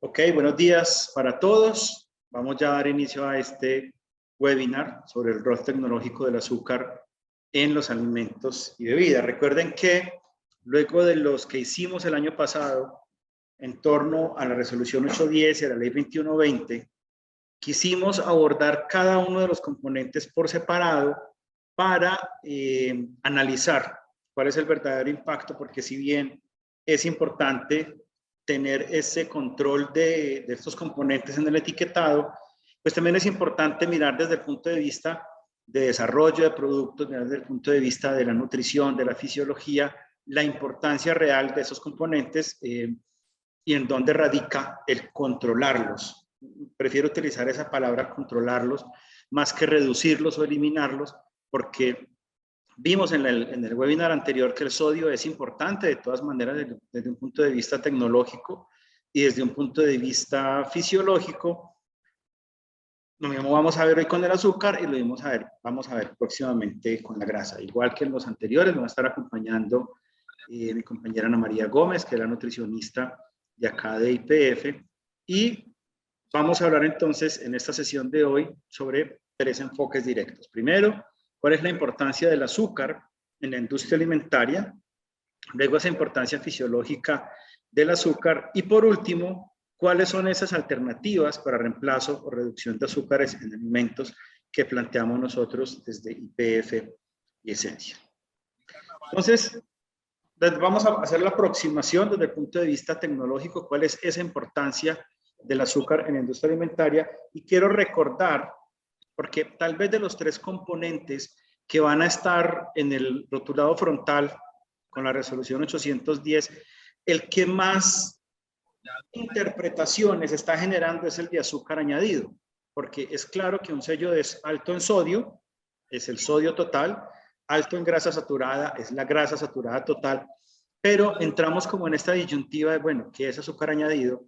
Ok, buenos días para todos. Vamos ya a dar inicio a este webinar sobre el rol tecnológico del azúcar en los alimentos y bebidas. Recuerden que luego de los que hicimos el año pasado en torno a la resolución 810 y a la ley 2120, quisimos abordar cada uno de los componentes por separado para analizar cuál es el verdadero impacto, porque si bien es importante tener ese control de estos componentes en el etiquetado, pues también es importante mirar desde el punto de vista de desarrollo de productos, mirar desde el punto de vista de la nutrición, de la fisiología, la importancia real de esos componentes y en dónde radica el controlarlos. Prefiero utilizar esa palabra controlarlos más que reducirlos o eliminarlos, porque vimos en el webinar anterior que el sodio es importante de todas maneras desde un punto de vista tecnológico y desde un punto de vista fisiológico. Lo mismo vamos a ver hoy con el azúcar y lo vamos a ver próximamente con la grasa. Igual que en los anteriores, me va a estar acompañando mi compañera Ana María Gómez, que es la nutricionista de acá de IPF. Y vamos a hablar entonces en esta sesión de hoy sobre 3 enfoques directos. Primero, ¿cuál es la importancia del azúcar en la industria alimentaria? Luego, esa importancia fisiológica del azúcar. Y por último, ¿cuáles son esas alternativas para reemplazo o reducción de azúcares en alimentos que planteamos nosotros desde IPF y Esencia? Entonces, vamos a hacer la aproximación desde el punto de vista tecnológico, cuál es esa importancia del azúcar en la industria alimentaria. Y quiero recordar, porque tal vez de los 3 componentes que van a estar en el rotulado frontal con la resolución 810, el que más interpretaciones está generando es el de azúcar añadido, porque es claro que un sello es alto en sodio, es el sodio total, alto en grasa saturada, es la grasa saturada total, pero entramos como en esta disyuntiva de, bueno, ¿qué es azúcar añadido?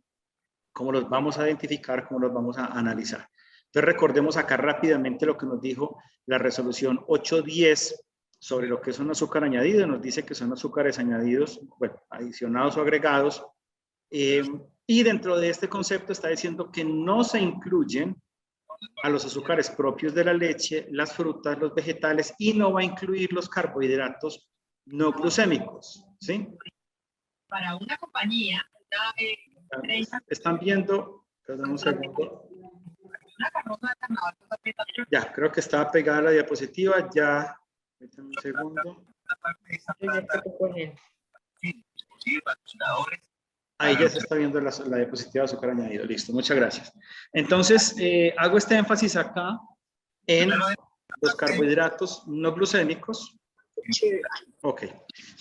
¿Cómo los vamos a identificar? ¿Cómo los vamos a analizar? Entonces recordemos acá rápidamente lo que nos dijo la resolución 810 sobre lo que es un azúcar añadido. Nos dice que son azúcares añadidos, bueno, adicionados o agregados. Y dentro de este concepto está diciendo que no se incluyen a los azúcares propios de la leche, las frutas, los vegetales, y no va a incluir los carbohidratos no glucémicos, ¿sí? Para una compañía, están viendo, perdón un segundo. Ya, creo que estaba pegada la diapositiva, ya, un segundo. Ahí ya se está viendo la diapositiva de azúcar añadido, listo, muchas gracias. Entonces, hago este énfasis acá en los carbohidratos no glucémicos. Ok,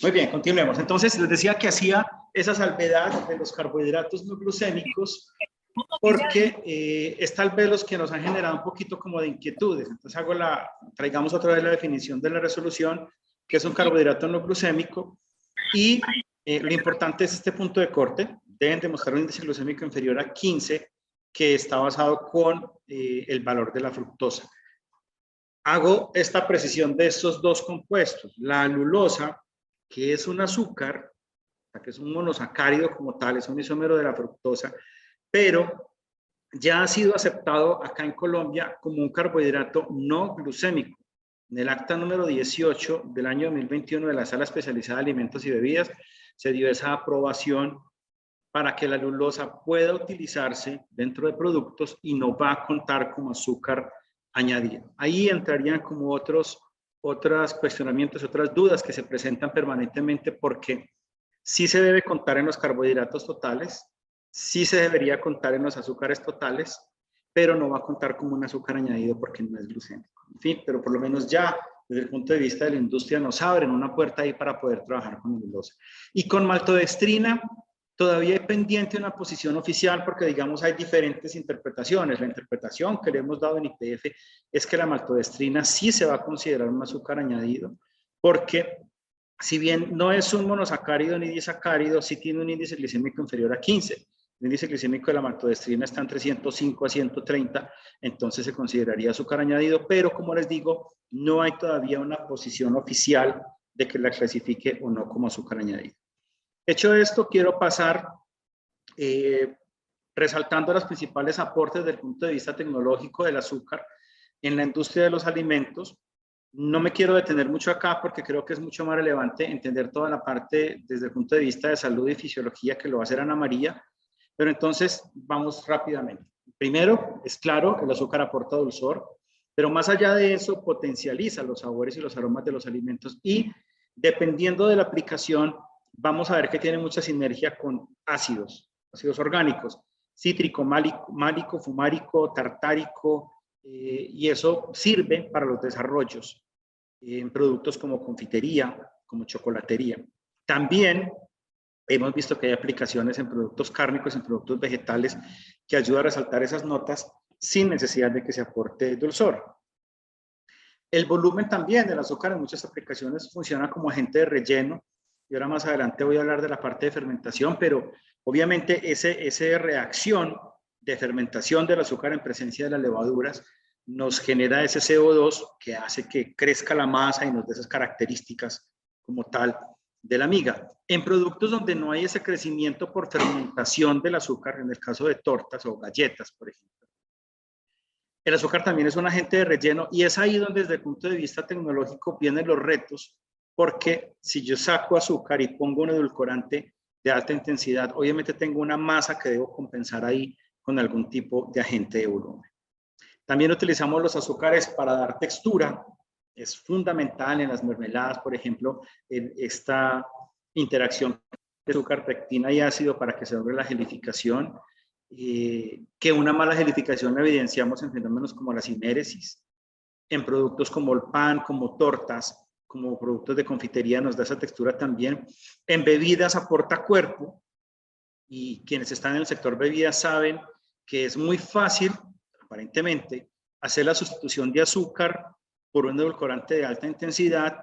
muy bien, continuemos. Entonces, les decía que hacía esa salvedad de los carbohidratos no glucémicos porque es tal vez los que nos han generado un poquito como de inquietudes. Entonces, traigamos otra vez la definición de la resolución, que es un carbohidrato no glucémico, y lo importante es este punto de corte. Deben demostrar un índice glucémico inferior a 15, que está basado con el valor de la fructosa. Hago esta precisión de estos 2 compuestos. La alulosa, que es un azúcar, que es un monosacárido como tal, es un isómero de la fructosa, pero ya ha sido aceptado acá en Colombia como un carbohidrato no glucémico. En el acta número 18 del año 2021 de la Sala Especializada de Alimentos y Bebidas se dio esa aprobación para que la alulosa pueda utilizarse dentro de productos y no va a contar como azúcar añadido. Ahí entrarían como otros cuestionamientos, otras dudas que se presentan permanentemente, porque sí se debe contar en los carbohidratos totales, sí se debería contar en los azúcares totales, pero no va a contar como un azúcar añadido porque no es glucémico. En fin, pero por lo menos ya desde el punto de vista de la industria nos abren una puerta ahí para poder trabajar con alulosa. Y con maltodextrina todavía hay pendiente una posición oficial porque, digamos, hay diferentes interpretaciones. La interpretación que le hemos dado en IPF es que la maltodextrina sí se va a considerar un azúcar añadido porque, si bien no es un monosacárido ni disacárido, sí tiene un índice glicémico inferior a 15. El índice glicémico de la maltodextrina está entre 105 a 130, entonces se consideraría azúcar añadido, pero como les digo, no hay todavía una posición oficial de que la clasifique o no como azúcar añadido. Hecho esto, quiero pasar resaltando los principales aportes desde el punto de vista tecnológico del azúcar en la industria de los alimentos. No me quiero detener mucho acá porque creo que es mucho más relevante entender toda la parte desde el punto de vista de salud y fisiología, que lo va a hacer Ana María, pero entonces vamos rápidamente. Primero, es claro, el azúcar aporta dulzor, pero más allá de eso potencializa los sabores y los aromas de los alimentos, y dependiendo de la aplicación vamos a ver que tiene mucha sinergia con ácidos orgánicos, cítrico, málico, fumárico, tartárico, y eso sirve para los desarrollos en productos como confitería, como chocolatería. También hemos visto que hay aplicaciones en productos cárnicos, en productos vegetales, que ayudan a resaltar esas notas sin necesidad de que se aporte dulzor. El volumen también del azúcar en muchas aplicaciones funciona como agente de relleno, y ahora más adelante voy a hablar de la parte de fermentación, pero obviamente esa reacción de fermentación del azúcar en presencia de las levaduras nos genera ese CO2 que hace que crezca la masa y nos dé esas características como tal de la miga. En productos donde no hay ese crecimiento por fermentación del azúcar, en el caso de tortas o galletas, por ejemplo, el azúcar también es un agente de relleno, y es ahí donde desde el punto de vista tecnológico vienen los retos, porque si yo saco azúcar y pongo un edulcorante de alta intensidad, obviamente tengo una masa que debo compensar ahí con algún tipo de agente de volumen. También utilizamos los azúcares para dar textura. Es fundamental en las mermeladas, por ejemplo, en esta interacción de azúcar, pectina y ácido para que se logre la gelificación, que una mala gelificación la evidenciamos en fenómenos como la sinéresis. En productos como el pan, como tortas, como productos de confitería nos da esa textura también. En bebidas aporta cuerpo, y quienes están en el sector bebidas saben que es muy fácil, aparentemente, hacer la sustitución de azúcar por un edulcorante de alta intensidad,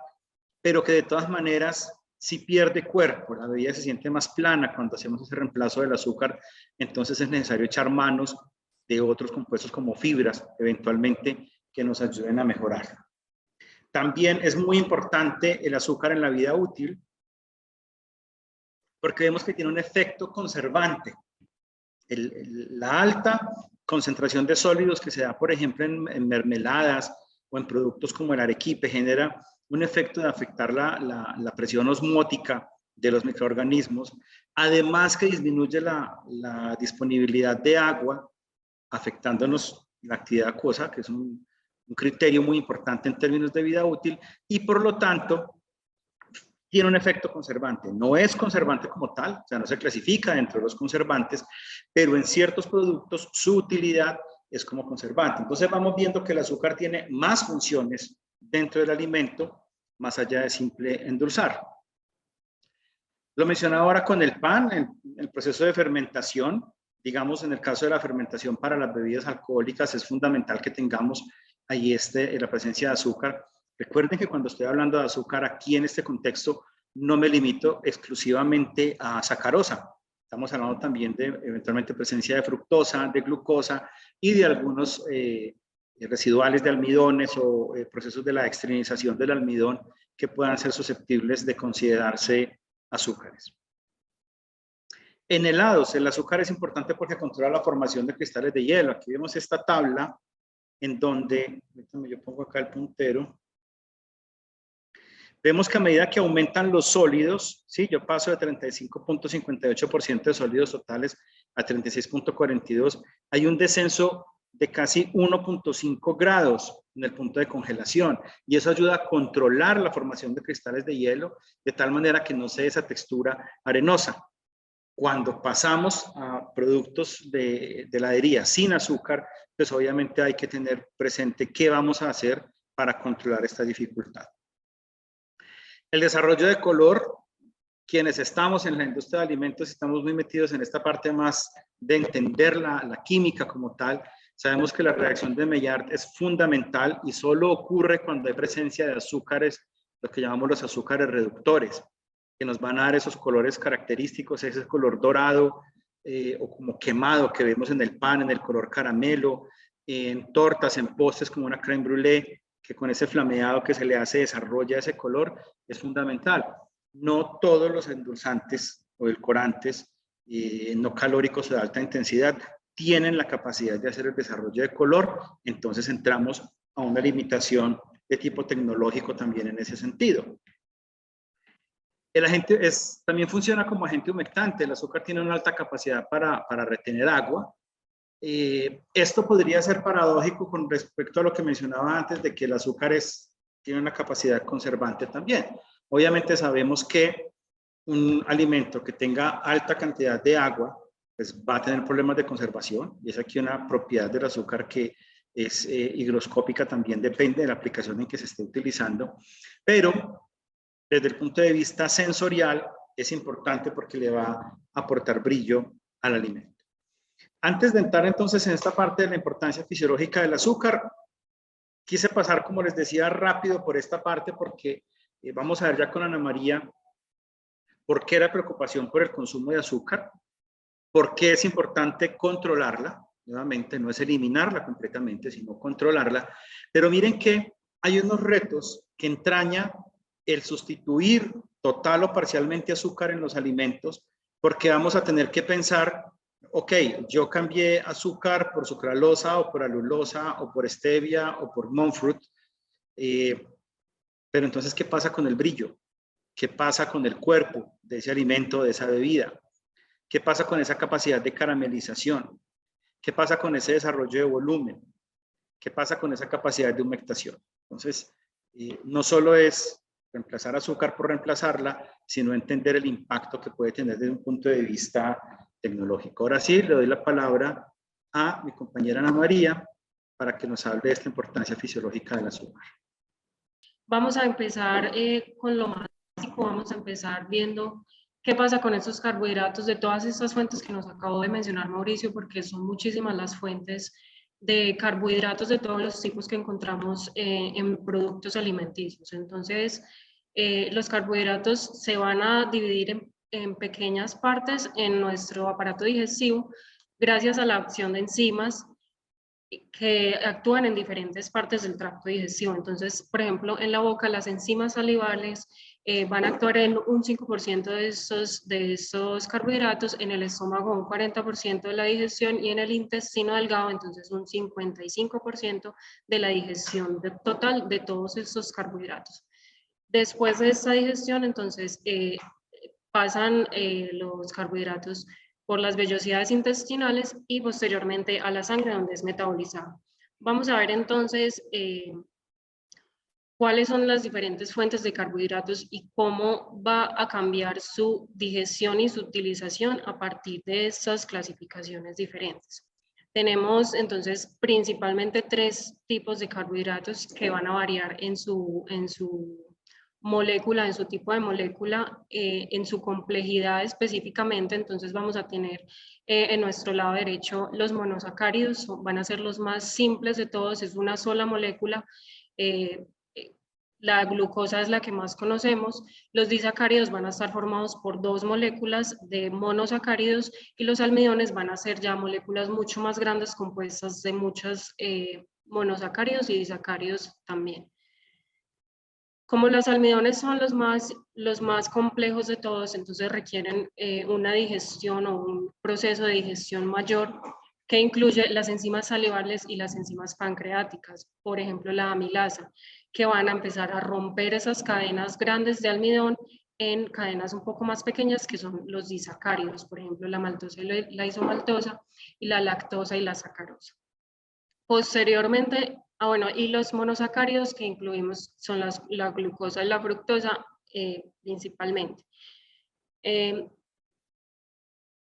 pero que de todas maneras sí pierde cuerpo. La bebida se siente más plana cuando hacemos ese reemplazo del azúcar, entonces es necesario echar manos de otros compuestos como fibras, eventualmente, que nos ayuden a mejorar. También es muy importante el azúcar en la vida útil, porque vemos que tiene un efecto conservante. La alta concentración de sólidos que se da, por ejemplo, en mermeladas o en productos como el arequipe, genera un efecto de afectar la presión osmótica de los microorganismos, además que disminuye la disponibilidad de agua, afectándonos la actividad acuosa, que es un criterio muy importante en términos de vida útil, y por lo tanto tiene un efecto conservante. No es conservante como tal, o sea, no se clasifica dentro de los conservantes, pero en ciertos productos su utilidad es como conservante. Entonces vamos viendo que el azúcar tiene más funciones dentro del alimento, más allá de simple endulzar. Lo mencionaba ahora con el pan, el proceso de fermentación. Digamos, en el caso de la fermentación para las bebidas alcohólicas es fundamental que tengamos ahí la presencia de azúcar. Recuerden que cuando estoy hablando de azúcar aquí en este contexto, no me limito exclusivamente a sacarosa. Estamos hablando también de eventualmente presencia de fructosa, de glucosa y de algunos residuales de almidones o procesos de la externalización del almidón que puedan ser susceptibles de considerarse azúcares. En helados, el azúcar es importante porque controla la formación de cristales de hielo. Aquí vemos esta tabla en donde, yo pongo acá el puntero, vemos que a medida que aumentan los sólidos, ¿sí? Yo paso de 35.58% de sólidos totales a 36.42%, hay un descenso de casi 1.5 grados en el punto de congelación, y eso ayuda a controlar la formación de cristales de hielo de tal manera que no se dé esa textura arenosa. Cuando pasamos a productos de heladería sin azúcar, pues obviamente hay que tener presente qué vamos a hacer para controlar esta dificultad. El desarrollo de color, quienes estamos en la industria de alimentos, estamos muy metidos en esta parte más de entender la química como tal. Sabemos que la reacción de Maillard es fundamental y solo ocurre cuando hay presencia de azúcares, lo que llamamos los azúcares reductores, que nos van a dar esos colores característicos, ese color dorado o como quemado que vemos en el pan, en el color caramelo, en tortas, en postres como una crème brûlée, que con ese flameado que se le hace desarrolla ese color, es fundamental. No todos los endulzantes o edulcorantes no calóricos o de alta intensidad, tienen la capacidad de hacer el desarrollo de color. Entonces entramos a una limitación de tipo tecnológico también en ese sentido. El agente también funciona como agente humectante. El azúcar tiene una alta capacidad para retener agua. Esto podría ser paradójico con respecto a lo que mencionaba antes de que el azúcar tiene una capacidad conservante también. Obviamente sabemos que un alimento que tenga alta cantidad de agua pues va a tener problemas de conservación, y es aquí una propiedad del azúcar que es higroscópica, también depende de la aplicación en que se esté utilizando, pero desde el punto de vista sensorial es importante porque le va a aportar brillo al alimento. Antes de entrar entonces en esta parte de la importancia fisiológica del azúcar, quise pasar, como les decía, rápido por esta parte porque vamos a ver ya con Ana María por qué la preocupación por el consumo de azúcar, por qué es importante controlarla. Nuevamente, no es eliminarla completamente, sino controlarla. Pero miren que hay unos retos que entraña el sustituir total o parcialmente azúcar en los alimentos, porque vamos a tener que pensar, ok, yo cambié azúcar por sucralosa o por alulosa o por stevia o por monk fruit, pero entonces, ¿qué pasa con el brillo? ¿Qué pasa con el cuerpo de ese alimento, de esa bebida? ¿Qué pasa con esa capacidad de caramelización? ¿Qué pasa con ese desarrollo de volumen? ¿Qué pasa con esa capacidad de humectación? Entonces, no solo es reemplazar azúcar por reemplazarla, sino entender el impacto que puede tener desde un punto de vista tecnológico. Ahora sí, le doy la palabra a mi compañera Ana María para que nos hable de esta importancia fisiológica del azúcar. Vamos a empezar con lo más básico, vamos a empezar viendo qué pasa con estos carbohidratos de todas estas fuentes que nos acabó de mencionar Mauricio, porque son muchísimas las fuentes de carbohidratos de todos los tipos que encontramos en productos alimenticios. Entonces, los carbohidratos se van a dividir en pequeñas partes en nuestro aparato digestivo gracias a la acción de enzimas que actúan en diferentes partes del tracto digestivo. Entonces, por ejemplo, en la boca las enzimas salivales van a actuar en un 5% de estos carbohidratos, en el estómago un 40% de la digestión y en el intestino delgado entonces un 55% de la digestión total de todos estos carbohidratos. Después de esta digestión entonces pasan los carbohidratos por las vellosidades intestinales y posteriormente a la sangre donde es metabolizado. Vamos a ver entonces cuáles son las diferentes fuentes de carbohidratos y cómo va a cambiar su digestión y su utilización a partir de estas clasificaciones diferentes. Tenemos entonces principalmente 3 tipos de carbohidratos que van a variar en su molécula, en su tipo de molécula, en su complejidad específicamente. Entonces vamos a tener en nuestro lado derecho los monosacáridos, van a ser los más simples de todos, es una sola molécula. La glucosa es la que más conocemos. Los disacáridos van a estar formados por 2 moléculas de monosacáridos y los almidones van a ser ya moléculas mucho más grandes compuestas de muchos monosacáridos y disacáridos también. Como los almidones son los más complejos de todos, entonces requieren una digestión o un proceso de digestión mayor que incluye las enzimas salivales y las enzimas pancreáticas, por ejemplo la amilasa, que van a empezar a romper esas cadenas grandes de almidón en cadenas un poco más pequeñas que son los disacáridos, por ejemplo la maltosa y la isomaltosa, y la lactosa y la sacarosa. Posteriormente, y los monosacáridos que incluimos son la glucosa y la fructosa principalmente.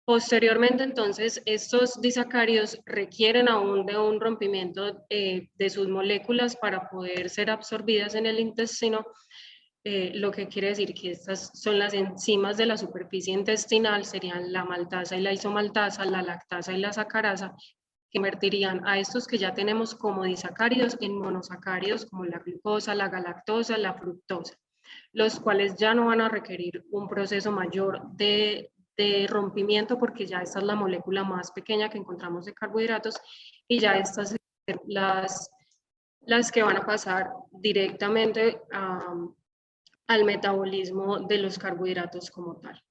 Posteriormente, entonces, estos disacáridos requieren aún de un rompimiento de sus moléculas para poder ser absorbidas en el intestino, lo que quiere decir que estas son las enzimas de la superficie intestinal, serían la maltasa y la isomaltasa, la lactasa y la sacarasa, que convertirían a estos que ya tenemos como disacáridos en monosacáridos como la glucosa, la galactosa, la fructosa, los cuales ya no van a requerir un proceso mayor de rompimiento porque ya esta es la molécula más pequeña que encontramos de carbohidratos y ya estas son las que van a pasar directamente al metabolismo de los carbohidratos como tal.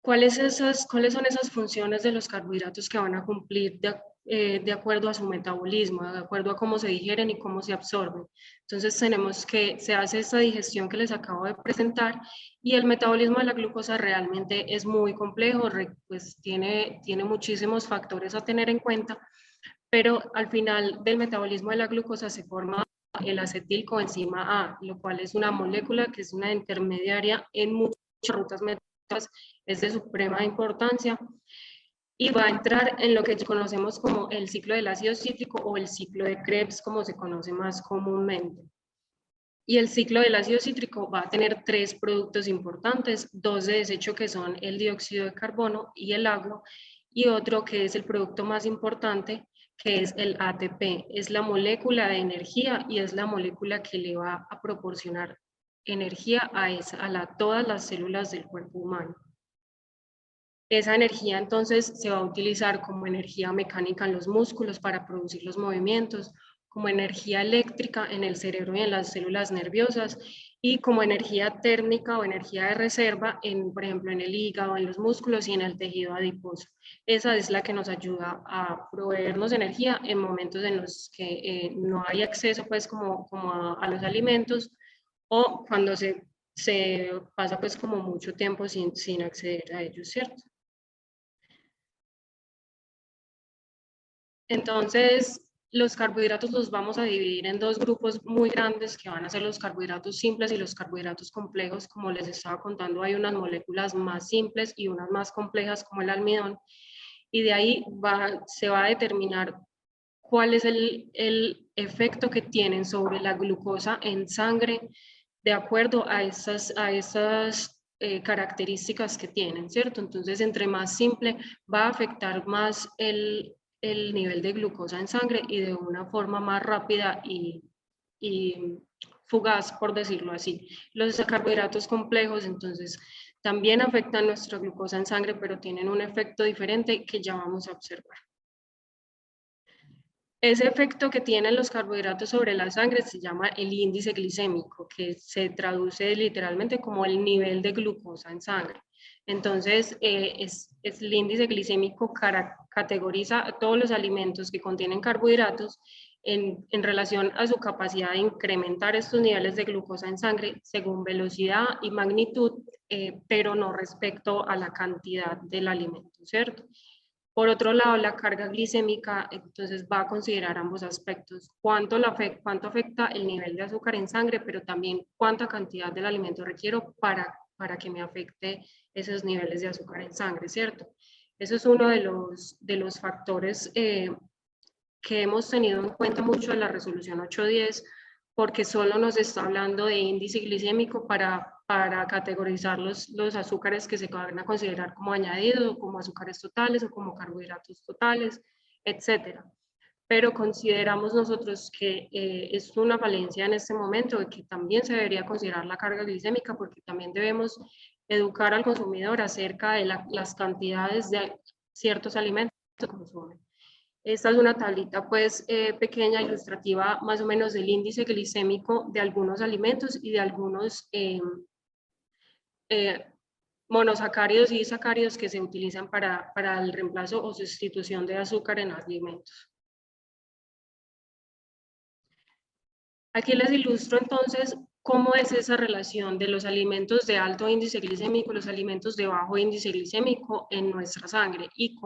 ¿Cuáles son esas funciones de los carbohidratos que van a cumplir de acuerdo a su metabolismo, de acuerdo a cómo se digieren y cómo se absorben? Entonces se hace esta digestión que les acabo de presentar, y el metabolismo de la glucosa realmente es muy complejo, pues tiene muchísimos factores a tener en cuenta, pero al final del metabolismo de la glucosa se forma el acetilcoenzima A, lo cual es una molécula que es una intermediaria en muchas rutas metabólicas, es de suprema importancia y va a entrar en lo que conocemos como el ciclo del ácido cítrico o el ciclo de Krebs, como se conoce más comúnmente. Y el ciclo del ácido cítrico va a tener 3 productos importantes, 2 de desecho que son el dióxido de carbono y el agua, y otro que es el producto más importante, que es el ATP. Es la molécula de energía y es la molécula que le va a proporcionar energía a todas las células del cuerpo humano. Esa energía entonces se va a utilizar como energía mecánica en los músculos para producir los movimientos, como energía eléctrica en el cerebro y en las células nerviosas, y como energía térmica o energía de reserva, por ejemplo, en el hígado, en los músculos y en el tejido adiposo. Esa es la que nos ayuda a proveernos energía en momentos en los que no hay acceso pues como a los alimentos, o cuando se pasa pues como mucho tiempo sin acceder a ellos, ¿cierto? Entonces, los carbohidratos los vamos a dividir en 2 grupos muy grandes, que van a ser los carbohidratos simples y los carbohidratos complejos. Como les estaba contando, hay unas moléculas más simples y unas más complejas, como el almidón, y de ahí se va a determinar cuál es el efecto que tienen sobre la glucosa en sangre de acuerdo a esas características que tienen, ¿cierto? Entonces, entre más simple, va a afectar más el nivel de glucosa en sangre y de una forma más rápida y fugaz, por decirlo así. Los carbohidratos complejos, entonces, también afectan nuestra glucosa en sangre, pero tienen un efecto diferente que ya vamos a observar. Ese efecto que tienen los carbohidratos sobre la sangre se llama el índice glicémico, que se traduce literalmente como el nivel de glucosa en sangre. Entonces, el índice glicémico categoriza a todos los alimentos que contienen carbohidratos en relación a su capacidad de incrementar estos niveles de glucosa en sangre según velocidad y magnitud, pero no respecto a la cantidad del alimento, ¿cierto? Por otro lado, la carga glicémica entonces va a considerar ambos aspectos, cuánto afecta el nivel de azúcar en sangre, pero también cuánta cantidad del alimento requiero para que me afecte esos niveles de azúcar en sangre, ¿cierto? Eso es uno de los factores que hemos tenido en cuenta mucho en la resolución 810, porque solo nos está hablando de índice glicémico para categorizar los azúcares que se van a considerar como añadidos, o como azúcares totales o como carbohidratos totales, etcétera. Pero consideramos nosotros que es una falencia en este momento de que también se debería considerar la carga glicémica, porque también debemos educar al consumidor acerca de las cantidades de ciertos alimentos que consumen. Esta es una tablita pues pequeña, ilustrativa, más o menos del índice glicémico de algunos alimentos y de algunos monosacáridos y disacáridos que se utilizan para el reemplazo o sustitución de azúcar en alimentos. Aquí les ilustro entonces cómo es esa relación de los alimentos de alto índice glicémico y los alimentos de bajo índice glicémico en nuestra sangre y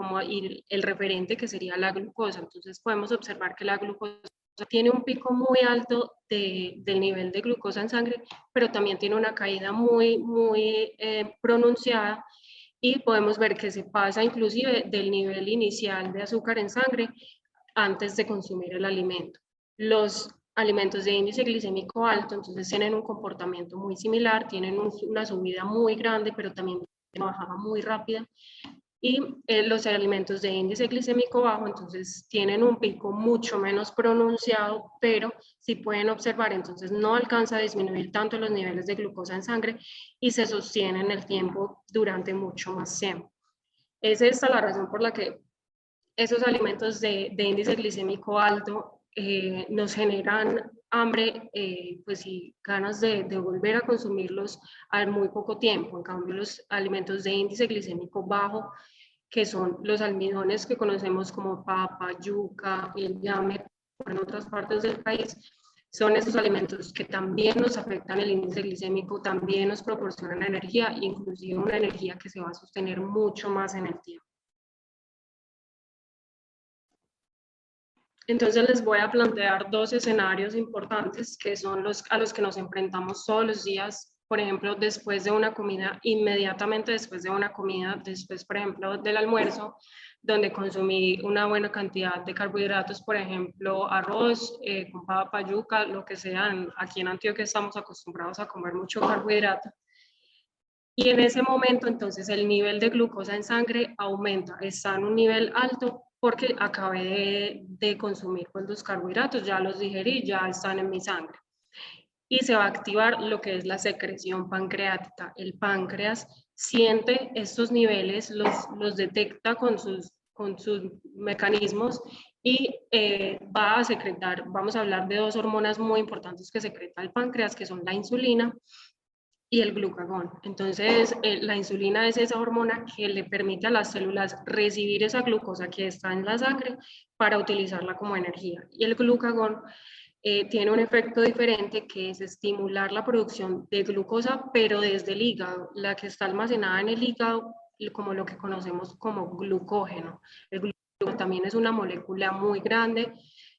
el referente que sería la glucosa. Entonces podemos observar que la glucosa tiene un pico muy alto del nivel de glucosa en sangre, pero también tiene una caída muy pronunciada, y podemos ver que se pasa inclusive del nivel inicial de azúcar en sangre antes de consumir el alimento. Los alimentos de índice glicémico alto entonces tienen un comportamiento muy similar, tienen una subida muy grande, pero también una bajada muy rápida. Y los alimentos de índice glicémico bajo entonces tienen un pico mucho menos pronunciado, pero si pueden observar entonces no alcanza a disminuir tanto los niveles de glucosa en sangre y se sostiene en el tiempo durante mucho más tiempo. Es esta la razón por la que esos alimentos de índice glicémico alto nos generan hambre, pues y ganas de volver a consumirlos a muy poco tiempo. En cambio, los alimentos de índice glicémico bajo, que son los almidones que conocemos como papa, yuca, el llame en otras partes del país, son esos alimentos que también nos afectan el índice glicémico, también nos proporcionan energía, inclusive una energía que se va a sostener mucho más en el tiempo. Entonces les voy a plantear dos escenarios importantes que son los a los que nos enfrentamos todos los días. Por ejemplo, después de una comida, inmediatamente después de una comida, después, por ejemplo, del almuerzo, donde consumí una buena cantidad de carbohidratos, por ejemplo, arroz con papa, yuca, lo que sea. Aquí en Antioquia estamos acostumbrados a comer mucho carbohidrato. Y en ese momento, entonces, el nivel de glucosa en sangre aumenta, está en un nivel alto porque acabé de consumir pues, los carbohidratos, ya los digerí, ya están en mi sangre. Y se va a activar lo que es la secreción pancreática. El páncreas siente estos niveles, los detecta con sus mecanismos y va a secretar, vamos a hablar de dos hormonas muy importantes que secreta el páncreas, que son la insulina y el glucagón. Entonces, la insulina es esa hormona que le permite a las células recibir esa glucosa que está en la sangre para utilizarla como energía. Y el glucagón tiene un efecto diferente, que es estimular la producción de glucosa, pero desde el hígado, la que está almacenada en el hígado, como lo que conocemos como glucógeno. El glucógeno también es una molécula muy grande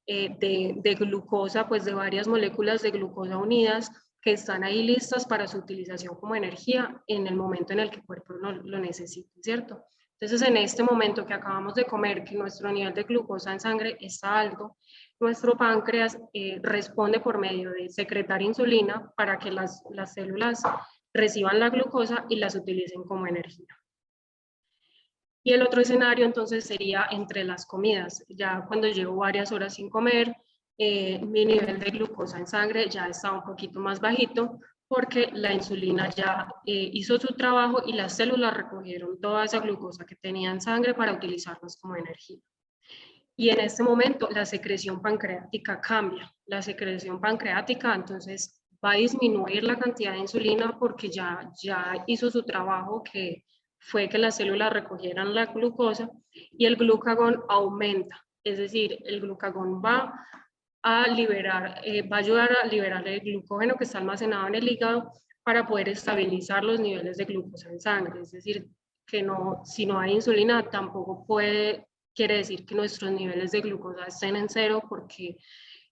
de glucosa, pues de varias moléculas de glucosa unidas, que están ahí listas para su utilización como energía en el momento en el que el cuerpo lo necesite, ¿cierto? Entonces, en este momento que acabamos de comer, que nuestro nivel de glucosa en sangre está alto, nuestro páncreas responde por medio de secretar insulina para que las células reciban la glucosa y las utilicen como energía. Y el otro escenario entonces sería entre las comidas. Ya cuando llevo varias horas sin comer, mi nivel de glucosa en sangre ya está un poquito más bajito porque la insulina ya hizo su trabajo y las células recogieron toda esa glucosa que tenía en sangre para utilizarlas como energía. Y en este momento la secreción pancreática cambia. La secreción pancreática entonces va a disminuir la cantidad de insulina porque ya hizo su trabajo, que fue que las células recogieran la glucosa, y el glucagón aumenta. Es decir, el glucagón va a liberar, va a ayudar a liberar el glucógeno que está almacenado en el hígado para poder estabilizar los niveles de glucosa en sangre. Es decir, que no, si no hay insulina tampoco quiere decir que nuestros niveles de glucosa estén en cero, porque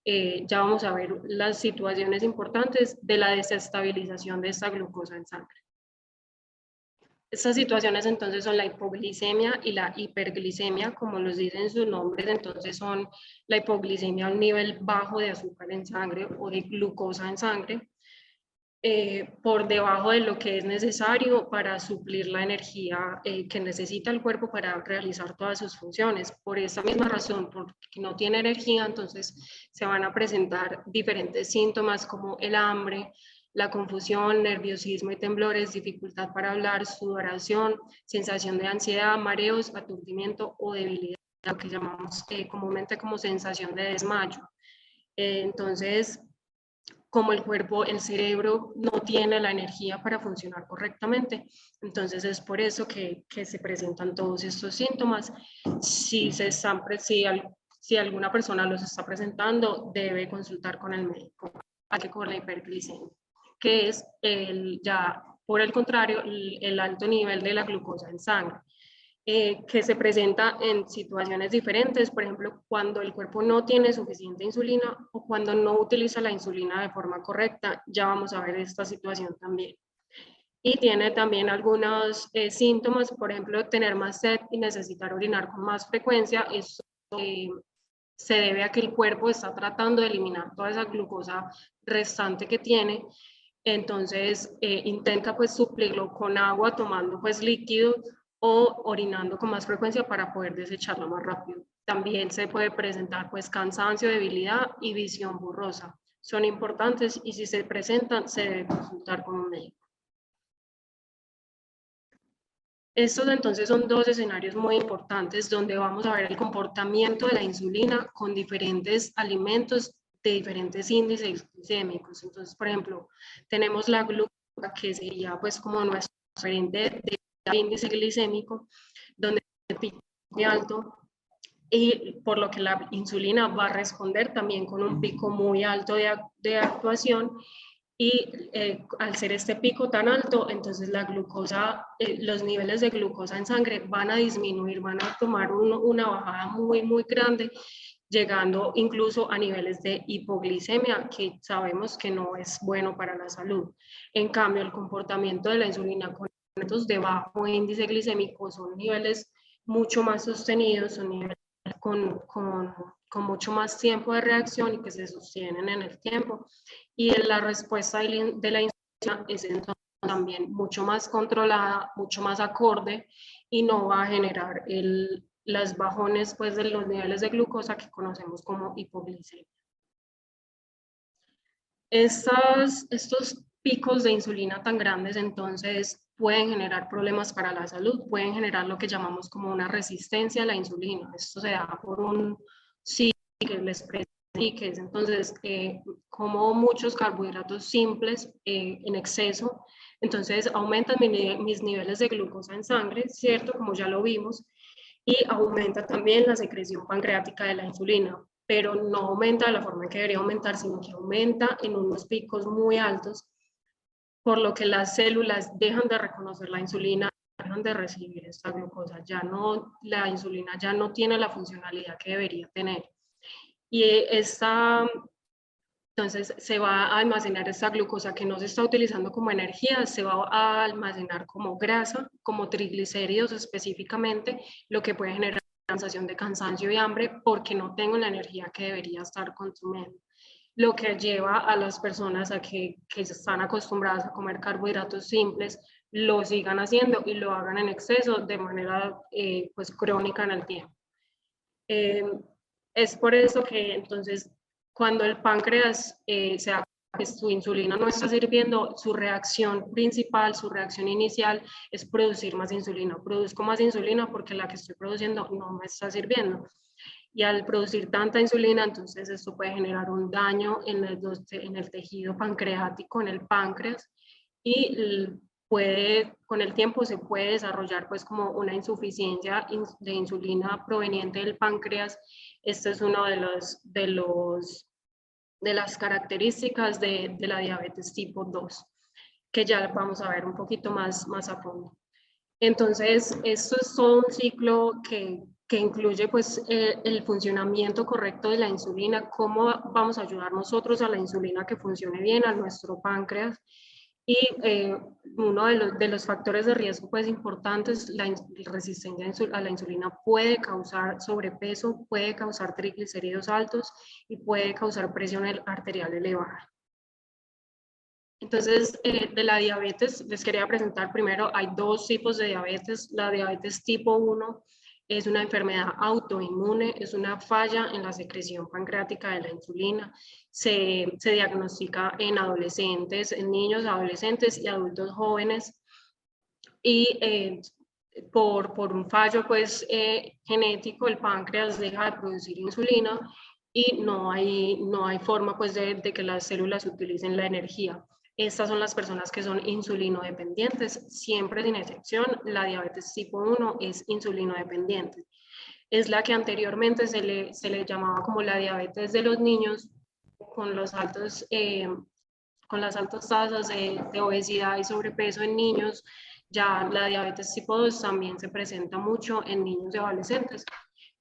ya vamos a ver las situaciones importantes de la desestabilización de esta glucosa en sangre. Estas situaciones entonces son la hipoglicemia y la hiperglicemia, como los dicen sus nombres. Entonces son la hipoglicemia a un nivel bajo de azúcar en sangre o de glucosa en sangre, por debajo de lo que es necesario para suplir la energía que necesita el cuerpo para realizar todas sus funciones. Por esa misma razón, porque no tiene energía, entonces se van a presentar diferentes síntomas como el hambre, la confusión, nerviosismo y temblores, dificultad para hablar, sudoración, sensación de ansiedad, mareos, aturdimiento o debilidad, lo que llamamos comúnmente como sensación de desmayo. Entonces, como el cuerpo, el cerebro no tiene la energía para funcionar correctamente, entonces es por eso que se presentan todos estos síntomas. Si alguna persona los está presentando, debe consultar con el médico, que con la hiperglicemia, que es ya por el contrario el alto nivel de la glucosa en sangre. Que se presenta en situaciones diferentes, por ejemplo, cuando el cuerpo no tiene suficiente insulina o cuando no utiliza la insulina de forma correcta. Ya vamos a ver esta situación también. Y tiene también algunos síntomas, por ejemplo, tener más sed y necesitar orinar con más frecuencia. Esto se debe a que el cuerpo está tratando de eliminar toda esa glucosa restante que tiene. Entonces intenta pues suplirlo con agua, tomando pues líquidos o orinando con más frecuencia para poder desecharlo más rápido. También se puede presentar pues cansancio, debilidad y visión borrosa. Son importantes y si se presentan se debe consultar con un médico. Estos entonces son dos escenarios muy importantes donde vamos a ver el comportamiento de la insulina con diferentes alimentos de diferentes índices glicémicos. Entonces, por ejemplo, tenemos la glucosa, que sería pues como nuestro referente de índice glicémico, donde el pico es muy alto y por lo que la insulina va a responder también con un pico muy alto de actuación. Y al ser este pico tan alto, entonces la glucosa, los niveles de glucosa en sangre van a disminuir, van a tomar una bajada muy, muy grande, llegando incluso a niveles de hipoglicemia, que sabemos que no es bueno para la salud. En cambio, el comportamiento de la insulina con alimentos de bajo índice glicémico son niveles mucho más sostenidos, son niveles con mucho más tiempo de reacción y que se sostienen en el tiempo. Y la respuesta de la insulina es entonces también mucho más controlada, mucho más acorde y no va a generar las bajones pues, de los niveles de glucosa que conocemos como hipoglicemia. Estos picos de insulina tan grandes entonces pueden generar problemas para la salud, pueden generar lo que llamamos como una resistencia a la insulina. Esto se da por un sí que les y que es entonces como muchos carbohidratos simples en exceso, entonces aumentan mis niveles de glucosa en sangre, ¿cierto? Como ya lo vimos, y aumenta también la secreción pancreática de la insulina, pero no aumenta de la forma en que debería aumentar, sino que aumenta en unos picos muy altos, por lo que las células dejan de reconocer la insulina, dejan de recibir esta glucosa, la insulina ya no tiene la funcionalidad que debería tener. Y entonces se va a almacenar esta glucosa que no se está utilizando como energía, se va a almacenar como grasa, como triglicéridos específicamente, lo que puede generar una sensación de cansancio y hambre porque no tengo la energía que debería estar consumiendo. Lo que lleva a las personas a que están acostumbradas a comer carbohidratos simples, lo sigan haciendo y lo hagan en exceso de manera pues crónica en el tiempo. Es por eso que entonces cuando el páncreas se da que su insulina no está sirviendo, su reacción principal, su reacción inicial es producir más insulina. Produzco más insulina porque la que estoy produciendo no me está sirviendo. Y al producir tanta insulina, entonces esto puede generar un daño en el tejido pancreático, en el páncreas, y con el tiempo se puede desarrollar pues como una insuficiencia de insulina proveniente del páncreas. Esta es una de las características de la diabetes tipo 2, que ya vamos a ver un poquito más a fondo. Entonces, esto es todo un ciclo que incluye pues, el funcionamiento correcto de la insulina, cómo vamos a ayudar nosotros a la insulina que funcione bien, a nuestro páncreas. Y uno de los factores de riesgo pues, importantes, la resistencia a la insulina puede causar sobrepeso, puede causar triglicéridos altos y puede causar presión arterial elevada. Entonces, de la diabetes, les quería presentar primero, hay dos tipos de diabetes. La diabetes tipo 1 es una enfermedad autoinmune, es una falla en la secreción pancreática de la insulina. Se diagnostica en adolescentes, en niños, adolescentes y adultos jóvenes. Y por un fallo pues, genético, el páncreas deja de producir insulina y no hay forma pues, de que las células utilicen la energía. Estas son las personas que son insulinodependientes, siempre sin excepción. La diabetes tipo 1 es insulinodependiente. Es la que anteriormente se le llamaba como la diabetes de los niños, con las altas tasas de obesidad y sobrepeso en niños. Ya la diabetes tipo 2 también se presenta mucho en niños y adolescentes.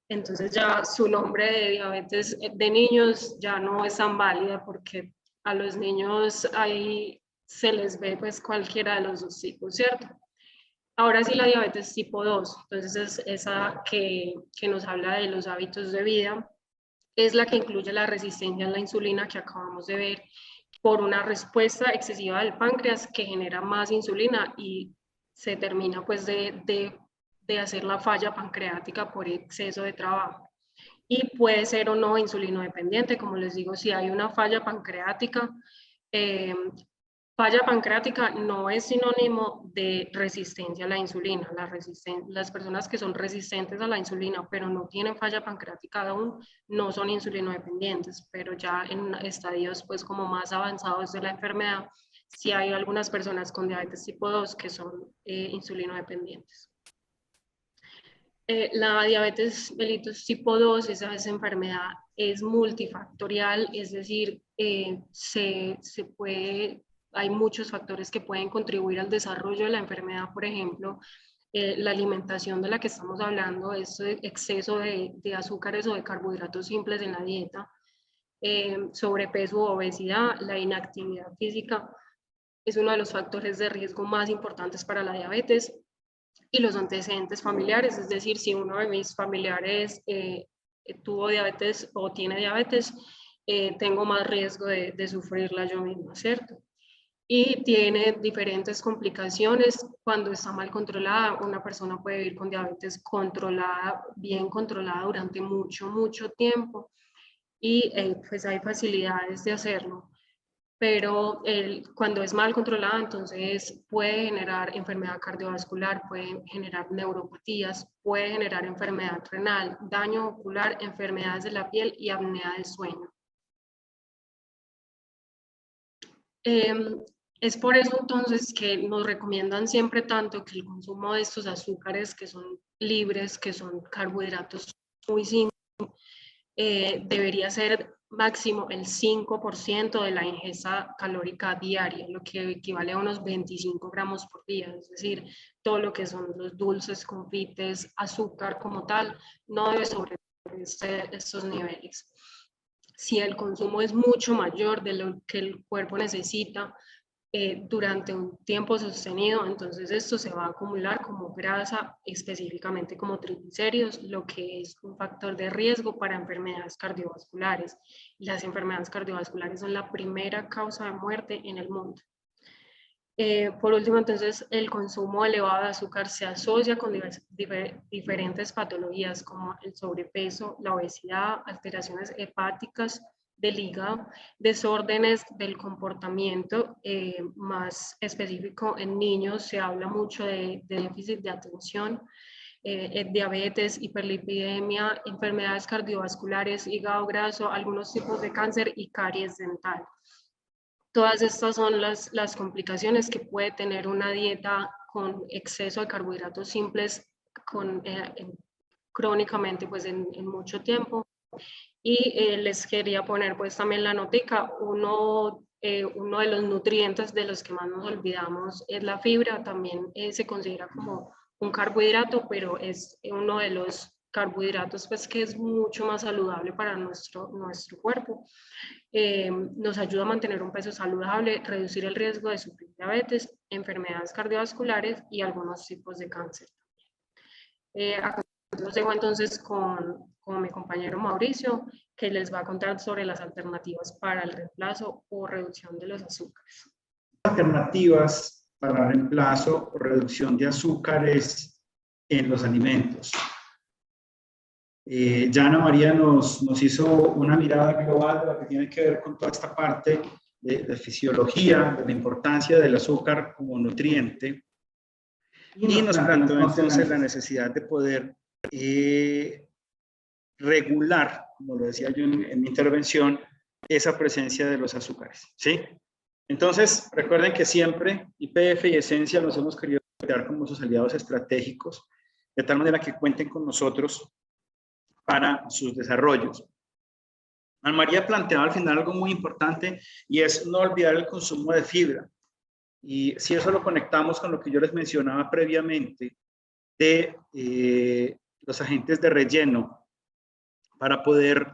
Entonces ya su nombre de diabetes de niños ya no es tan válida porque a los niños ahí se les ve pues cualquiera de los dos tipos, ¿cierto? Ahora sí la diabetes tipo 2, entonces es esa que nos habla de los hábitos de vida, es la que incluye la resistencia a la insulina que acabamos de ver por una respuesta excesiva del páncreas que genera más insulina y se termina pues de hacer la falla pancreática por exceso de trabajo. Y puede ser o no insulinodependiente, como les digo, si hay una falla pancreática, Falla pancreática no es sinónimo de resistencia a la insulina. Las personas que son resistentes a la insulina, pero no tienen falla pancreática aún, no son insulinodependientes, pero ya en estadios pues como más avanzados de la enfermedad, sí hay algunas personas con diabetes tipo 2 que son insulinodependientes. La diabetes mellitus tipo 2, esa enfermedad es multifactorial, es decir, hay muchos factores que pueden contribuir al desarrollo de la enfermedad, por ejemplo, la alimentación de la que estamos hablando, este exceso de azúcares o de carbohidratos simples en la dieta, sobrepeso o obesidad, la inactividad física es uno de los factores de riesgo más importantes para la diabetes, y los antecedentes familiares, es decir, si uno de mis familiares tuvo diabetes o tiene diabetes, tengo más riesgo de sufrirla yo misma, ¿cierto? Y tiene diferentes complicaciones cuando está mal controlada. Una persona puede vivir con diabetes controlada, bien controlada durante mucho tiempo, y pues hay facilidades de hacerlo, pero cuando es mal controlada, entonces puede generar enfermedad cardiovascular, puede generar neuropatías, puede generar enfermedad renal, daño ocular, enfermedades de la piel y apnea del sueño. Es por eso entonces que nos recomiendan siempre tanto que el consumo de estos azúcares que son libres, que son carbohidratos muy simples, debería ser máximo el 5% de la ingesta calórica diaria, lo que equivale a unos 25 gramos por día, es decir, todo lo que son los dulces, confites, azúcar como tal, no debe sobrepasar estos niveles. Si el consumo es mucho mayor de lo que el cuerpo necesita, durante un tiempo sostenido, entonces esto se va a acumular como grasa, específicamente como triglicéridos, lo que es un factor de riesgo para enfermedades cardiovasculares. Las enfermedades cardiovasculares son la primera causa de muerte en el mundo. Por último, entonces, el consumo elevado de azúcar se asocia con diferentes patologías como el sobrepeso, la obesidad, alteraciones hepáticas del hígado, desórdenes del comportamiento, más específico en niños se habla mucho de déficit de atención, diabetes, hiperlipidemia, enfermedades cardiovasculares, hígado graso, algunos tipos de cáncer y caries dental. Todas estas son las complicaciones que puede tener una dieta con exceso de carbohidratos simples crónicamente pues en mucho tiempo. Y les quería poner pues también la notica, uno de los nutrientes de los que más nos olvidamos es la fibra, también se considera como un carbohidrato, pero es uno de los carbohidratos pues que es mucho más saludable para nuestro cuerpo. Nos ayuda a mantener un peso saludable, reducir el riesgo de sufrir diabetes, enfermedades cardiovasculares y algunos tipos de cáncer. Acá los dejo entonces con mi compañero Mauricio, que les va a contar sobre las alternativas para el reemplazo o reducción de los azúcares. Alternativas para reemplazo o reducción de azúcares en los alimentos. Ya Ana María nos hizo una mirada global de lo que tiene que ver con toda esta parte de fisiología, de la importancia del azúcar como nutriente, y nos planteó entonces la necesidad de poder regular, como lo decía yo en mi intervención, esa presencia de los azúcares, ¿sí? Entonces, recuerden que siempre YPF y Esencia los hemos querido crear como sus aliados estratégicos, de tal manera que cuenten con nosotros para sus desarrollos. Ana María planteaba al final algo muy importante y es no olvidar el consumo de fibra. Y si eso lo conectamos con lo que yo les mencionaba previamente de los agentes de relleno para poder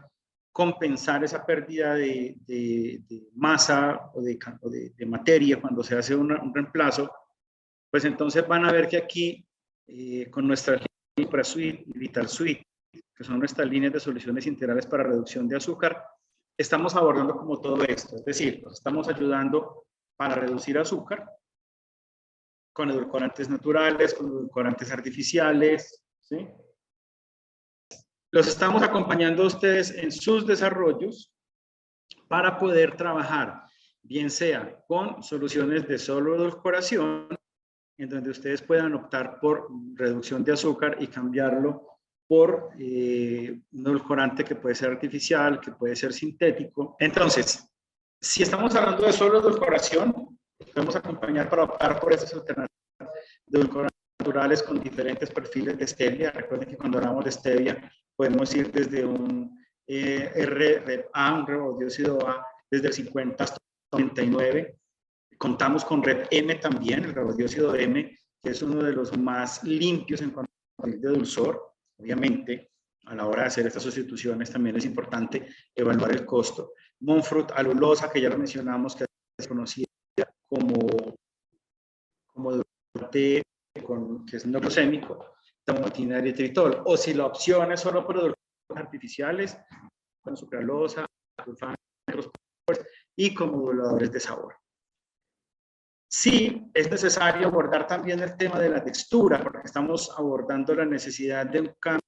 compensar esa pérdida de masa o de materia cuando se hace un reemplazo, pues entonces van a ver que aquí con nuestra línea Suite y Vital Suite, que son nuestras líneas de soluciones integrales para reducción de azúcar, estamos abordando como todo esto, es decir, nos estamos ayudando para reducir azúcar con edulcorantes naturales, con edulcorantes artificiales, ¿sí? Los estamos acompañando a ustedes en sus desarrollos para poder trabajar bien sea con soluciones de solo edulcoración, en donde ustedes puedan optar por reducción de azúcar y cambiarlo por un edulcorante que puede ser artificial, que puede ser sintético. Entonces, si estamos hablando de solo edulcoración, podemos acompañar para optar por esas alternativas de edulcorantes naturales con diferentes perfiles de stevia. Recuerden que cuando hablamos de stevia, podemos ir desde un REP-A, un ribodióxido A, desde el 50 hasta el 99. Contamos con REP-M también, el ribodióxido M, que es uno de los más limpios en cuanto a de dulzor. Obviamente, a la hora de hacer estas sustituciones también es importante evaluar el costo. Monfruit alulosa, que ya lo mencionamos, que es conocida como edulcorante que es no glucémico, tamotina de eritritol. O si la opción es solo por edulcorantes artificiales, con sucralosa, y como moduladores de sabor. Sí, es necesario abordar también el tema de la textura, porque estamos abordando la necesidad de un cambio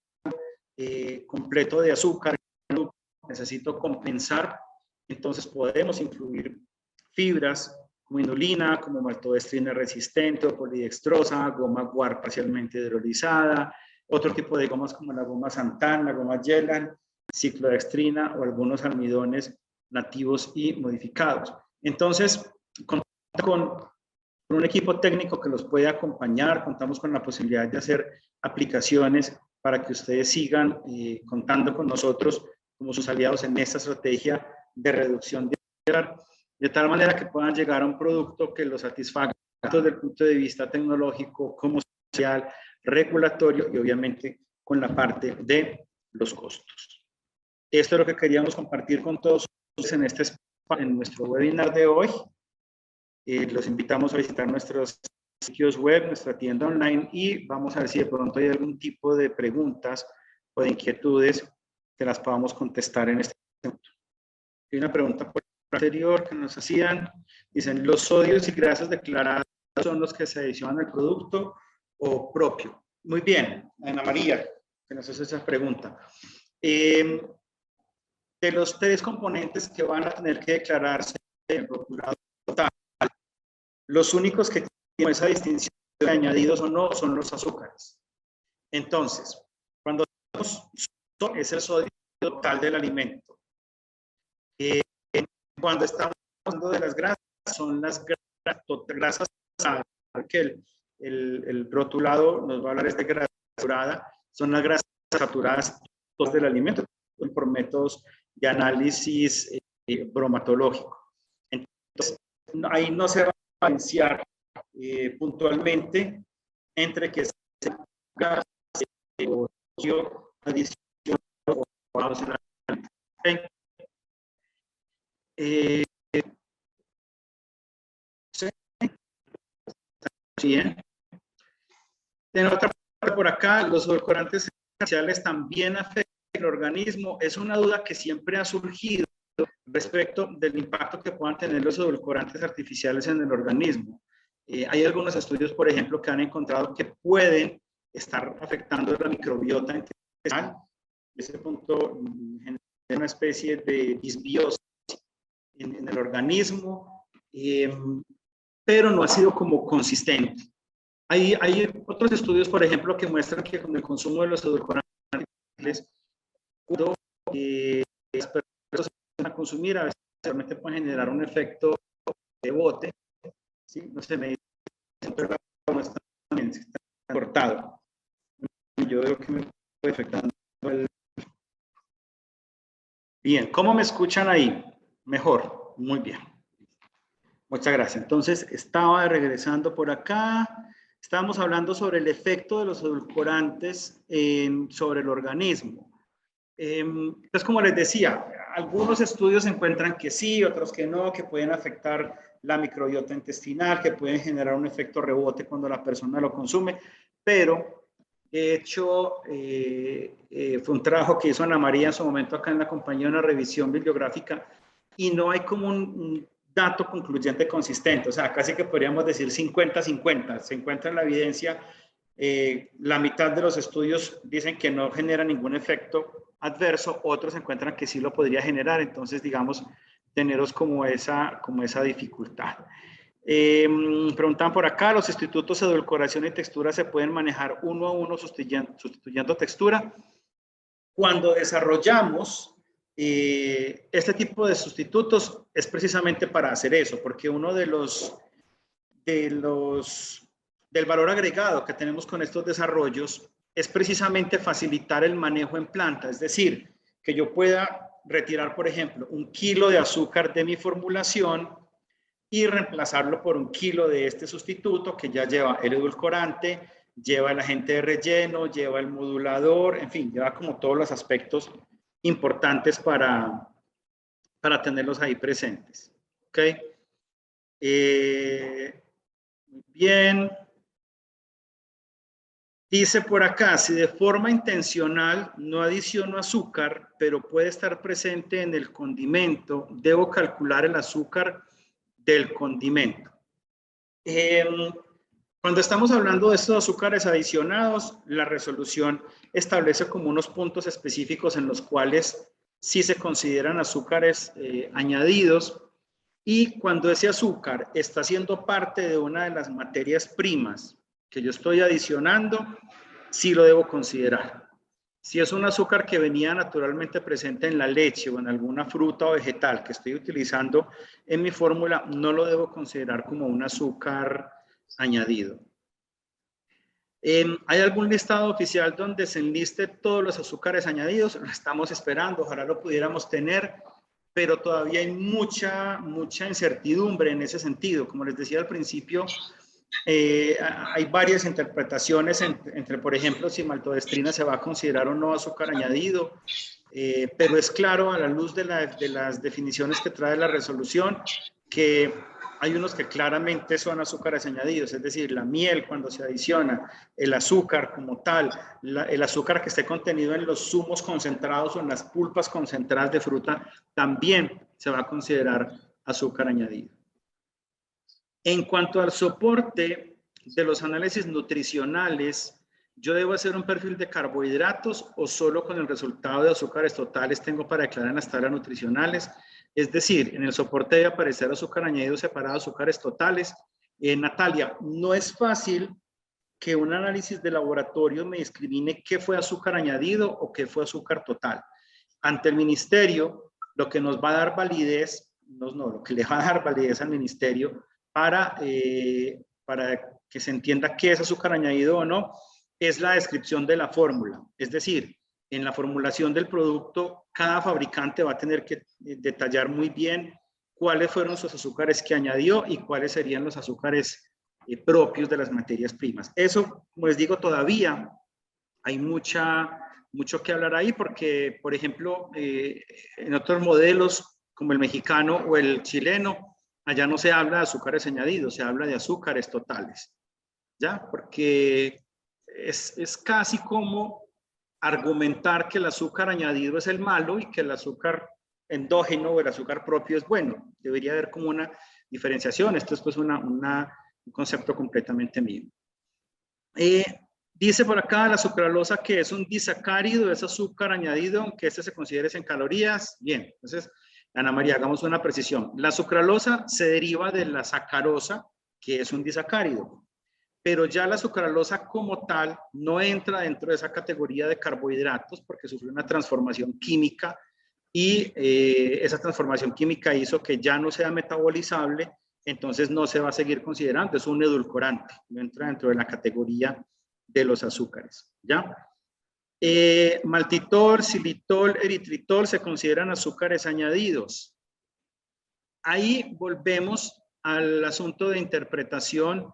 completo de azúcar. Necesito compensar, entonces podemos incluir fibras como inulina, como maltodextrina resistente o polidextrosa, goma guar parcialmente hidrolizada, otro tipo de gomas como la goma Santan, la goma Yelan, ciclodextrina o algunos almidones nativos y modificados. Entonces, con un equipo técnico que los puede acompañar, contamos con la posibilidad de hacer aplicaciones para que ustedes sigan contando con nosotros como sus aliados en esta estrategia de reducción de tal manera que puedan llegar a un producto que los satisfaga desde el punto de vista tecnológico, como social, regulatorio y obviamente con la parte de los costos. Esto es lo que queríamos compartir con todos ustedes en nuestro webinar de hoy. Los invitamos a visitar nuestros sitios web, nuestra tienda online y vamos a ver si de pronto hay algún tipo de preguntas o de inquietudes que las podamos contestar en este momento. Hay una pregunta por anterior que nos hacían. Dicen, ¿los sodios y grasas declarados son los que se adicionan al producto o propio? Muy bien, Ana María, que nos hace esa pregunta. De los 3 componentes que van a tener que declararse en el rotulado total, los únicos que tienen esa distinción de añadidos o no son los azúcares. Entonces, cuando es el sodio total del alimento. Cuando estamos hablando de las grasas, son las grasas porque el rotulado nos va a hablar de grasa saturada, son las grasas saturadas del alimento por métodos de análisis bromatológico. Entonces, ahí no se va a diferenciar puntualmente entre que sea gas o adicional o bien. En otra parte por acá, los edulcorantes esenciales también afectan el organismo. Es una duda que siempre ha surgido respecto del impacto que puedan tener los edulcorantes artificiales en el organismo. Hay algunos estudios, por ejemplo, que han encontrado que pueden estar afectando la microbiota intestinal. En ese punto genera una especie de disbiosis en el organismo, pero no ha sido como consistente. Hay otros estudios, por ejemplo, que muestran que con el consumo de los edulcorantes, cuando las personas van a consumir, a veces realmente pueden generar un efecto de bote, ¿sí? No se me dice, pero no está cortado. Yo creo que me estoy afectando. Bien, ¿cómo me escuchan ahí? Mejor, muy bien. Muchas gracias. Entonces, estaba regresando por acá. Estábamos hablando sobre el efecto de los edulcorantes sobre el organismo. Entonces, como les decía, algunos estudios encuentran que sí, otros que no, que pueden afectar la microbiota intestinal, que pueden generar un efecto rebote cuando la persona lo consume, pero de hecho, fue un trabajo que hizo Ana María en su momento acá en la compañía, una revisión bibliográfica, y no hay como un dato concluyente consistente, o sea, casi que podríamos decir 50-50, se encuentra en la evidencia, la mitad de los estudios dicen que no genera ningún efecto adverso, otros encuentran que sí lo podría generar, entonces digamos, teneros como esa dificultad. Preguntan por acá, ¿los sustitutos de edulcoración y textura se pueden manejar uno a uno sustituyendo textura? Cuando desarrollamos este tipo de sustitutos es precisamente para hacer eso, porque uno del valor agregado que tenemos con estos desarrollos es precisamente facilitar el manejo en planta, es decir, que yo pueda retirar, por ejemplo, 1 kilo de azúcar de mi formulación y reemplazarlo por 1 kilo de este sustituto que ya lleva el edulcorante, lleva el agente de relleno, lleva el modulador, en fin, lleva como todos los aspectos importantes para tenerlos ahí presentes. ¿Ok? Muy bien. Dice por acá, si de forma intencional no adiciono azúcar, pero puede estar presente en el condimento, debo calcular el azúcar del condimento. Cuando estamos hablando de estos azúcares adicionados, la resolución establece como unos puntos específicos en los cuales sí se consideran azúcares añadidos, y cuando ese azúcar está siendo parte de una de las materias primas que yo estoy adicionando, sí lo debo considerar. Si es un azúcar que venía naturalmente presente en la leche o en alguna fruta o vegetal que estoy utilizando en mi fórmula, no lo debo considerar como un azúcar añadido. ¿Hay algún listado oficial donde se enliste todos los azúcares añadidos? Lo estamos esperando, ojalá lo pudiéramos tener, pero todavía hay mucha incertidumbre en ese sentido. Como les decía al principio, hay varias interpretaciones entre, por ejemplo, si maltodextrina se va a considerar o no azúcar añadido, pero es claro a la luz de las definiciones que trae la resolución que hay unos que claramente son azúcares añadidos, es decir, la miel cuando se adiciona, el azúcar como tal, el azúcar que esté contenido en los zumos concentrados o en las pulpas concentradas de fruta, también se va a considerar azúcar añadido. En cuanto al soporte de los análisis nutricionales, ¿yo debo hacer un perfil de carbohidratos o solo con el resultado de azúcares totales tengo para declarar en las tablas nutricionales? Es decir, en el soporte debe aparecer azúcar añadido separado de azúcares totales. Natalia, no es fácil que un análisis de laboratorio me discrimine qué fue azúcar añadido o qué fue azúcar total. Ante el ministerio, lo que nos va a dar validez, lo que le va a dar validez al ministerio para que se entienda qué es azúcar añadido o no, es la descripción de la fórmula. Es decir, en la formulación del producto, cada fabricante va a tener que detallar muy bien cuáles fueron sus azúcares que añadió y cuáles serían los azúcares propios de las materias primas. Eso, como les digo, todavía hay mucho que hablar ahí porque, por ejemplo, en otros modelos como el mexicano o el chileno, allá no se habla de azúcares añadidos, se habla de azúcares totales, ¿ya? Porque es casi como argumentar que el azúcar añadido es el malo y que el azúcar endógeno o el azúcar propio es bueno. Debería haber como una diferenciación. Esto es pues un concepto completamente mío. Dice por acá la sucralosa que es un disacárido, es azúcar añadido, aunque este se considere en calorías. Bien, entonces, Ana María, hagamos una precisión. La sucralosa se deriva de la sacarosa, que es un disacárido, pero ya la sucralosa como tal no entra dentro de esa categoría de carbohidratos porque sufrió una transformación química y esa transformación química hizo que ya no sea metabolizable, entonces no se va a seguir considerando, es un edulcorante, no entra dentro de la categoría de los azúcares, ¿ya? Maltitol, xilitol, eritritol se consideran azúcares añadidos. Ahí volvemos al asunto de interpretación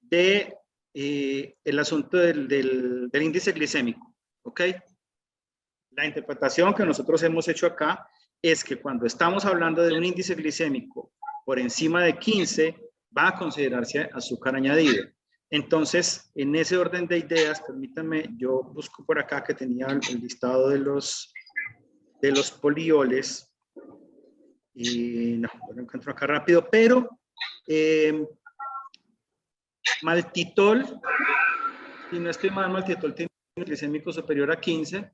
de el asunto del índice glicémico, ¿ok? La interpretación que nosotros hemos hecho acá es que cuando estamos hablando de un índice glicémico por encima de 15, va a considerarse azúcar añadido. Entonces, en ese orden de ideas, permítanme, yo busco por acá que tenía el listado de los polioles y no lo encuentro acá rápido, pero maltitol, si no estoy mal, maltitol tiene un glicémico superior a 15.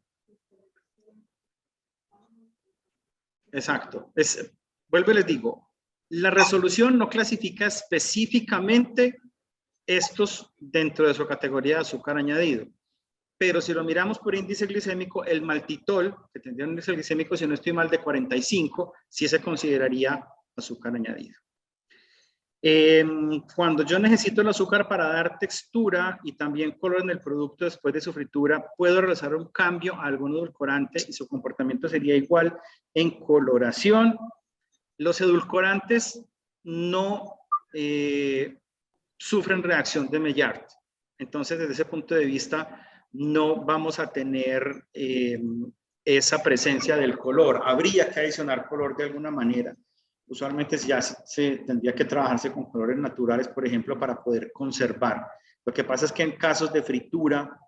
Exacto. vuelvo y les digo, la resolución no clasifica específicamente estos dentro de su categoría de azúcar añadido. Pero si lo miramos por índice glicémico, el maltitol, que tendría un índice glicémico, si no estoy mal, de 45, sí se consideraría azúcar añadido. Cuando yo necesito el azúcar para dar textura y también color en el producto después de su fritura, puedo realizar un cambio a algún edulcorante y su comportamiento sería igual en coloración. Los edulcorantes no sufren reacción de Maillard. Entonces, desde ese punto de vista, no vamos a tener esa presencia del color. Habría que adicionar color de alguna manera. Usualmente ya se tendría que trabajarse con colores naturales, por ejemplo, para poder conservar. Lo que pasa es que en casos de fritura,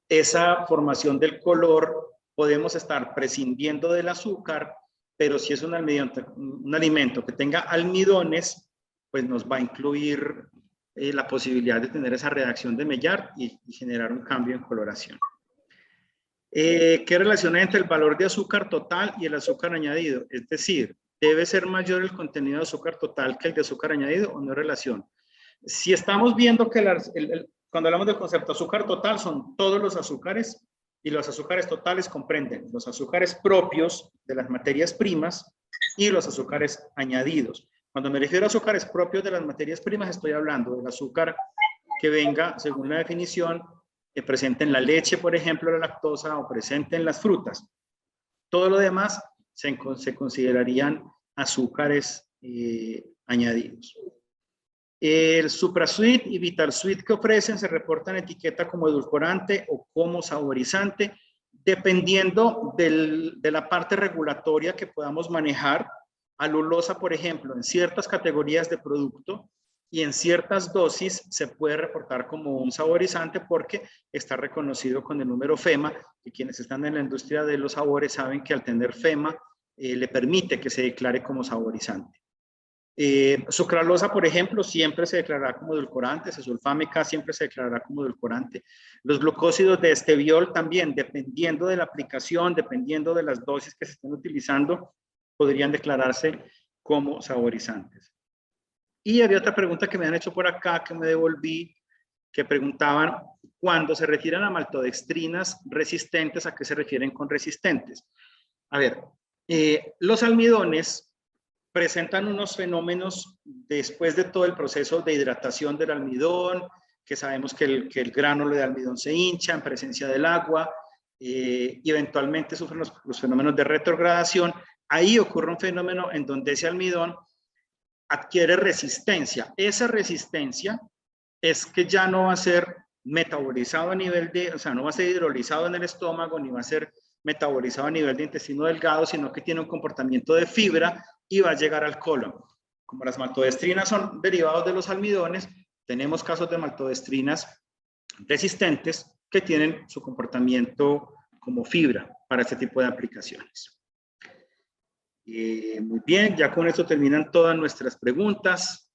esa formación del color podemos estar prescindiendo del azúcar, pero si es un alimento que tenga almidones, pues nos va a incluir la posibilidad de tener esa reacción de Maillard y generar un cambio en coloración. ¿Qué relación hay entre el valor de azúcar total y el azúcar añadido? Es decir, ¿debe ser mayor el contenido de azúcar total que el de azúcar añadido o no hay relación? Si estamos viendo que cuando hablamos del concepto azúcar total son todos los azúcares y los azúcares totales comprenden los azúcares propios de las materias primas y los azúcares añadidos. Cuando me refiero a azúcares propios de las materias primas estoy hablando del azúcar que venga, según la definición, presente en la leche, por ejemplo, la lactosa, o presente en las frutas. Todo lo demás se considerarían azúcares añadidos. El SupraSweet y VitalSweet que ofrecen se reportan en etiqueta como edulcorante o como saborizante, dependiendo de la parte regulatoria que podamos manejar. Alulosa, por ejemplo, en ciertas categorías de producto y en ciertas dosis se puede reportar como un saborizante porque está reconocido con el número FEMA, y quienes están en la industria de los sabores saben que al tener FEMA le permite que se declare como saborizante. Sucralosa, por ejemplo, siempre se declarará como edulcorante, sulfámica siempre se declarará como edulcorante. Los glucósidos de esteviol también, dependiendo de la aplicación, dependiendo de las dosis que se estén utilizando, podrían declararse como saborizantes. Y había otra pregunta que me han hecho por acá, que me devolví, que preguntaban, cuando se refieren a maltodextrinas resistentes, ¿a qué se refieren con resistentes? A ver, los almidones presentan unos fenómenos después de todo el proceso de hidratación del almidón, que sabemos que el gránulo de almidón se hincha en presencia del agua, y eventualmente sufren los fenómenos de retrogradación. Ahí ocurre un fenómeno en donde ese almidón adquiere resistencia. Esa resistencia es que ya no va a ser metabolizado a nivel de, o sea, no va a ser hidrolizado en el estómago, ni va a ser metabolizado a nivel de intestino delgado, sino que tiene un comportamiento de fibra y va a llegar al colon. Como las maltodextrinas son derivados de los almidones, tenemos casos de maltodextrinas resistentes que tienen su comportamiento como fibra para este tipo de aplicaciones. Muy bien, ya con esto terminan todas nuestras preguntas.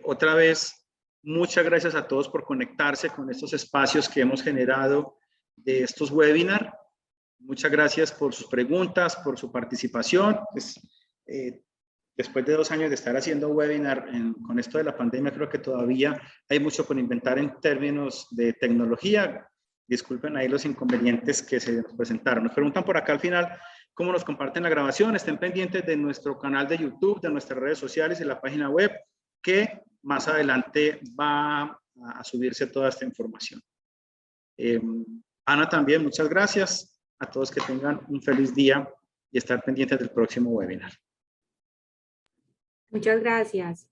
Otra vez, muchas gracias a todos por conectarse con estos espacios que hemos generado de estos webinars. Muchas gracias por sus preguntas, por su participación. Pues, después de 2 años de estar haciendo webinar con esto de la pandemia, creo que todavía hay mucho por inventar en términos de tecnología. Disculpen ahí los inconvenientes que se nos presentaron. Nos preguntan por acá al final cómo nos comparten la grabación. Estén pendientes de nuestro canal de YouTube, de nuestras redes sociales y la página web, que más adelante va a subirse toda esta información. Ana también, muchas gracias. A todos que tengan un feliz día y estar pendientes del próximo webinar. Muchas gracias.